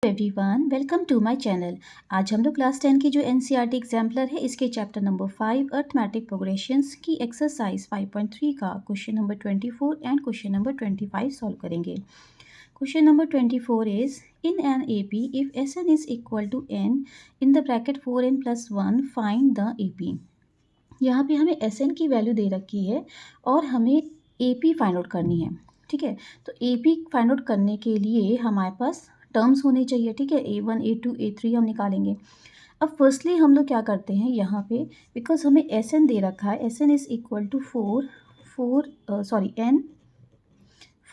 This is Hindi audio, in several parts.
Everyone, welcome to my channel. आज हम लोग क्लास 10 की जो एनसीईआरटी एग्जाम्पलर है इसके चैप्टर नंबर 5 अर्थमेटिक प्रोग्रेशंस की एक्सरसाइज 5.3 का question number 24 and question number 25 solve करेंगे। Question number 24 is in an AP if S N is equal to N in the bracket 4n + 1 find the AP. यहाँ पे हमें एस एन की वैल्यू दे रखी है और हमें एपी फाइंड आउट करनी है। ठीक है, तो एपी फाइंड आउट करने के लिए हमारे पास टर्म्स होने चाहिए। ठीक है, A1 A2 A3 हम निकालेंगे। अब फर्स्टली हम लोग क्या करते हैं यहाँ पे, बिकॉज हमें एस एन दे रखा है, S N is equal to n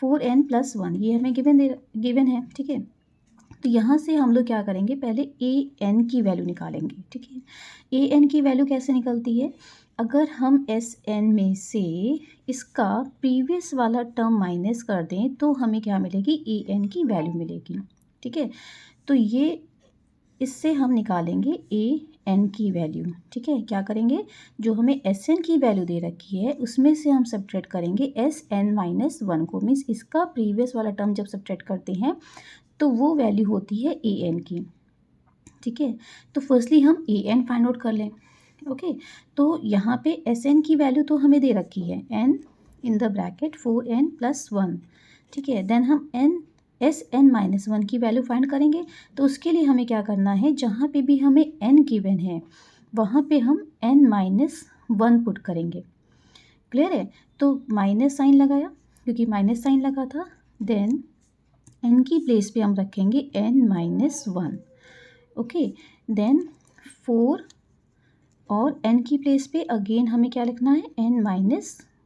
4n + 1, ये हमें गिवन है। ठीक है, तो यहाँ से हम लोग क्या करेंगे, पहले ए एन की वैल्यू निकालेंगे। ठीक है, ए एन की वैल्यू कैसे निकलती है, अगर हम एस एन में से इसका प्रीवियस वाला टर्म माइनस कर दें तो हमें क्या मिलेगी, ए एन की वैल्यू मिलेगी। ठीक है, तो ये इससे हम निकालेंगे ए एन की वैल्यू। ठीक है, क्या करेंगे, जो हमें एस एन की वैल्यू दे रखी है उसमें से हम सब्ट्रैक्ट करेंगे एस एन - 1 को, मीन्स इसका प्रीवियस वाला टर्म जब सब्ट्रैक्ट करते हैं तो वो वैल्यू होती है ए एन की। ठीक है, तो फर्स्टली हम ए एन फाइंड आउट कर लें। ओके, तो यहाँ पे एस एन की वैल्यू तो हमें दे रखी है N in the bracket 4n + 1। ठीक है, देन हम एस एन - 1 की वैल्यू फाइंड करेंगे। तो उसके लिए हमें क्या करना है, जहाँ पे भी हमें n गिवन है वहाँ पे हम n - 1 पुट करेंगे। क्लियर है, तो माइनस साइन लगाया, क्योंकि माइनस साइन लगा था, देन n की प्लेस पे हम रखेंगे n - 1। ओके, देन 4 और n की प्लेस पे अगेन हमें क्या लिखना है, n -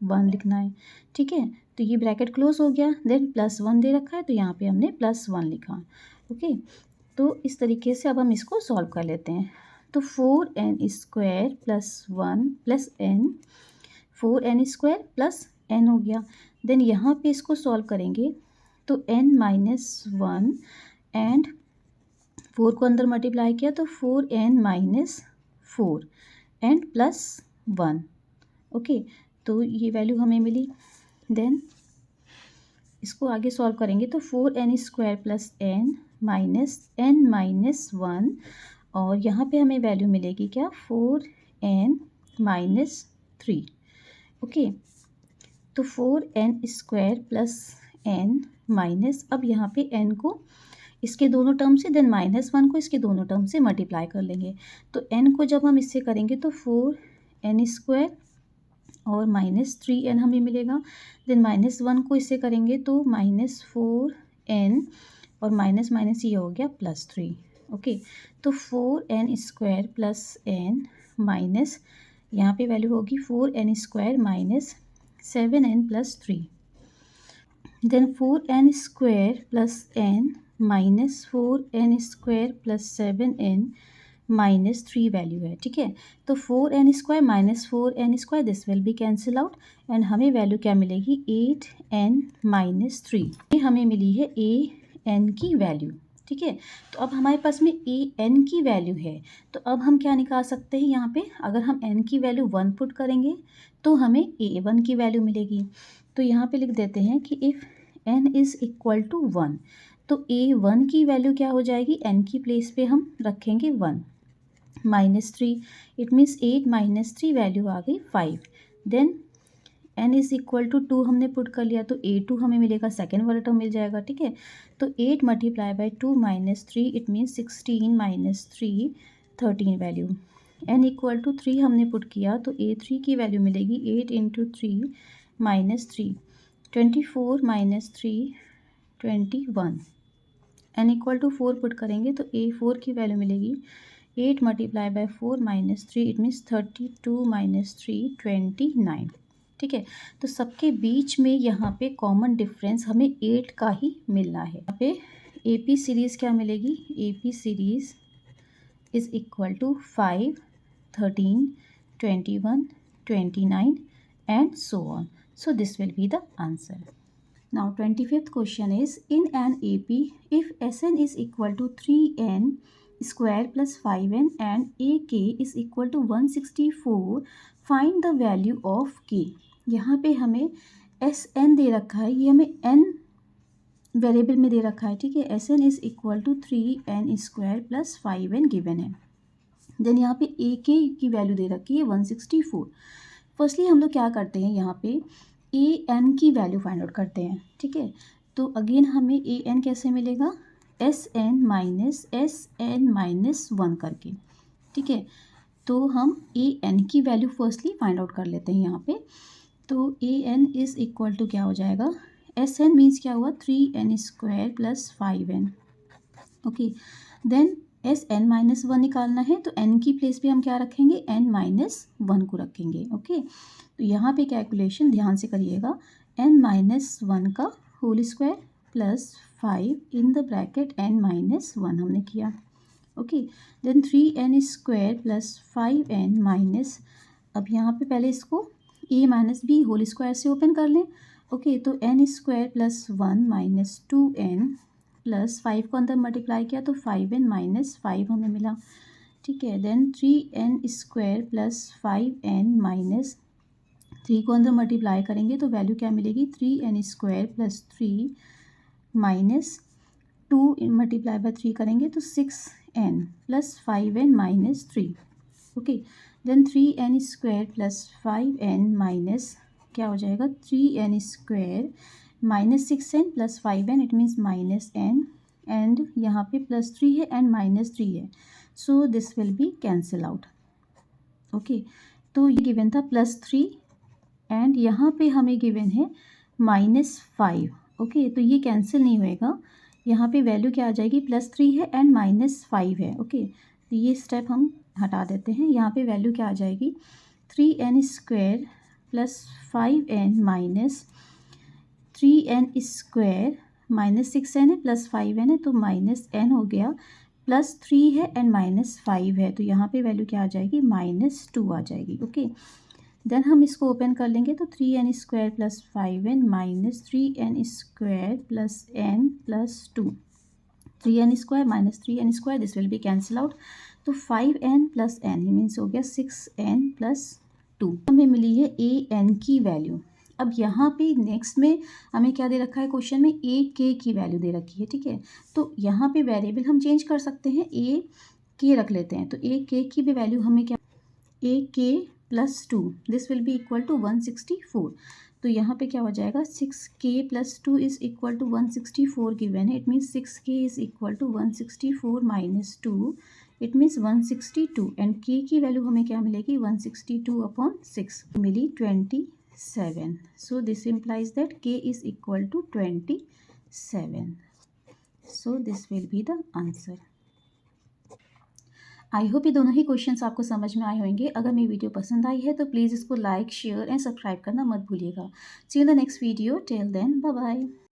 1 लिखना है। ठीक है, तो ये ब्रैकेट क्लोज हो गया, देन +1 दे रखा है तो यहाँ पे हमने +1 लिखा। ओके, तो इस तरीके से अब हम इसको सॉल्व कर लेते हैं। तो 4n² + 1 + n, 4n² + n हो गया। देन यहाँ पे इसको सॉल्व करेंगे तो n - 1 एंड 4 को अंदर मल्टीप्लाई किया तो 4n - 4 एंड +1। ओके, तो ये वैल्यू हमें मिली। देन इसको आगे सॉल्व करेंगे तो 4n² + n n - 1 और यहाँ पे हमें वैल्यू मिलेगी क्या, 4n - 3। ओके, तो 4n² + n माइनस, अब यहाँ पे n को इसके दोनों टर्म से, देन -1 को इसके दोनों टर्म से मल्टीप्लाई कर लेंगे। तो n को जब हम इससे करेंगे तो 4n² और -3n हमें मिलेगा। देन -1 को इससे करेंगे तो -4n और माइनस माइनस ये हो गया +3। ओके, तो 4n² + n माइनस, यहाँ पे वैल्यू होगी 4n² - 7n + 3। Then 4n² + n -4n² + 7n -3 value है। ठीक है, तो 4n² - 4n² this will be cancel out and हमें वैल्यू क्या मिलेगी, 8n - 3। ये हमें मिली है ए एन की वैल्यू। ठीक है, तो अब हमारे पास में ए एन की वैल्यू है, तो अब हम क्या निकाल सकते हैं, यहाँ पे अगर हम n की वैल्यू 1 पुट करेंगे तो हमें A1 की वैल्यू मिलेगी। तो यहाँ पे लिख देते हैं कि if n is equal to 1, तो A1 की वैल्यू क्या हो जाएगी, n की प्लेस पे हम रखेंगे 1 -3, इट मीन्स 8 - 3 वैल्यू आ गई 5। Then n is equal to 2 हमने पुट कर लिया तो A2 हमें मिलेगा, सेकेंड वाला टर्म मिल जाएगा। ठीक है, तो 8 × 2 - 3 it means 16 - 3 13 value. n equal to 3 हमने पुट किया तो A3 की वैल्यू मिलेगी 8 × 3 - 3 24 - 3 21। n इक्वल टू 4 पुट करेंगे तो A4 की वैल्यू मिलेगी 8 × 4 - 3 इट मीन्स 32 - 3 29। ठीक है, तो सबके बीच में यहाँ पे कॉमन डिफरेंस हमें 8 का ही मिलना है। यहाँ पे AP सीरीज़ क्या मिलेगी, AP series is equal to 5 13 21 29 and so on. So this will be the answer. Now 25th question is in an AP if Sn is equal to 3n square plus 5n and AK is equal to 164 find the value of K। यहाँ पे हमें Sn दे रखा है, ये हमें n वेरिएबल में दे रखा है, ठीक है, S n is equal to 3n² plus 5n given है। देन यहाँ पे ए के की वैल्यू दे रखी है 164। फर्स्टली हम लोग क्या करते हैं, यहाँ पे ए एन की वैल्यू फाइंड आउट करते हैं, ठीक है। तो अगेन हमें ए एन कैसे मिलेगा, एस एन माइनस 1 करके, ठीक है। तो हम ए एन की वैल्यू फर्स्टली फाइंड आउट कर लेते हैं यहाँ पे। तो a n is equal to क्या हो जाएगा, एस एन मीन्स क्या हुआ 3n² plus 5n, okay. Then S n minus 1 निकालना है, तो एन की प्लेस पे हम क्या रखेंगे, एन माइनस 1 को रखेंगे, ओके। तो यहाँ पे कैलकुलेशन ध्यान से करिएगा, एन माइनस 1 का whole square plus 5 in the bracket n minus 1 हमने किया, okay. Then 3n² plus 5n minus, अब यहाँ पे पहले इसको ए माइनस बी होल स्क्वायर से ओपन कर लें, ओके। तो n² plus 1 minus 2n plus 5 को अंदर मल्टीप्लाई किया तो 5n माइनस 5 हमें मिला, ठीक है। Then 3n² plus 5n minus 3 को अंदर मल्टीप्लाई करेंगे तो वैल्यू क्या मिलेगी, 3n² plus 3 minus 2 multiply by 3 करेंगे तो 6n plus 5n minus 3, okay. Then 3n² plus 5n minus क्या हो जाएगा, 3n² minus 6n plus 5n, it means minus n, and यहाँ पे प्लस 3 है एंड माइनस 3 है, so this will be cancel out, okay. तो ये गिवन था +3 एंड यहाँ पे हमें गिवन है -5, ओके। तो ये कैंसिल नहीं होएगा, यहाँ पे वैल्यू क्या आ जाएगी, +3 है एंड -5 है, ओके। तो ये स्टेप हम हटा देते हैं, यहाँ पे वैल्यू क्या आ जाएगी, 3n² plus 5n minus 3n² minus 6n है प्लस 5n है, तो माइनस n हो गया, +3 है एंड -5 है, तो यहाँ पे वैल्यू क्या आ जाएगी, -2 आ जाएगी, ओके। देन हम इसको ओपन कर लेंगे तो 3n² plus 5n minus 3n² plus n plus 2, 3n² minus 3n², this will be cancel out, तो 5n प्लस n ही मीन्स हो गया 6n प्लस 2। हमें मिली है ए एन की वैल्यू। अब यहाँ पे नेक्स्ट में हमें क्या दे रखा है, क्वेश्चन में ए के की वैल्यू दे रखी है, ठीक है। तो यहाँ पे वेरिएबल हम चेंज कर सकते हैं, ए के रख लेते हैं, तो ए के की भी वैल्यू हमें क्या, A K plus 2, this will be equal to 164। तो यहाँ पे क्या हो जाएगा, 6k plus 2 is equal to 164 given है, it means 6k is equal to 164 minus 2, it means 162, and k की वैल्यू हमें क्या मिलेगी, 162/6 मिली 27, so this implies that k is equal to 27, so this will be the answer। I hope ये दोनों ही क्वेश्चंस आपको समझ में आए होंगे। अगर मेरी वीडियो पसंद आई है तो प्लीज़ इसको लाइक, शेयर एंड सब्सक्राइब करना मत भूलिएगा। See you in the next video, till then bye bye.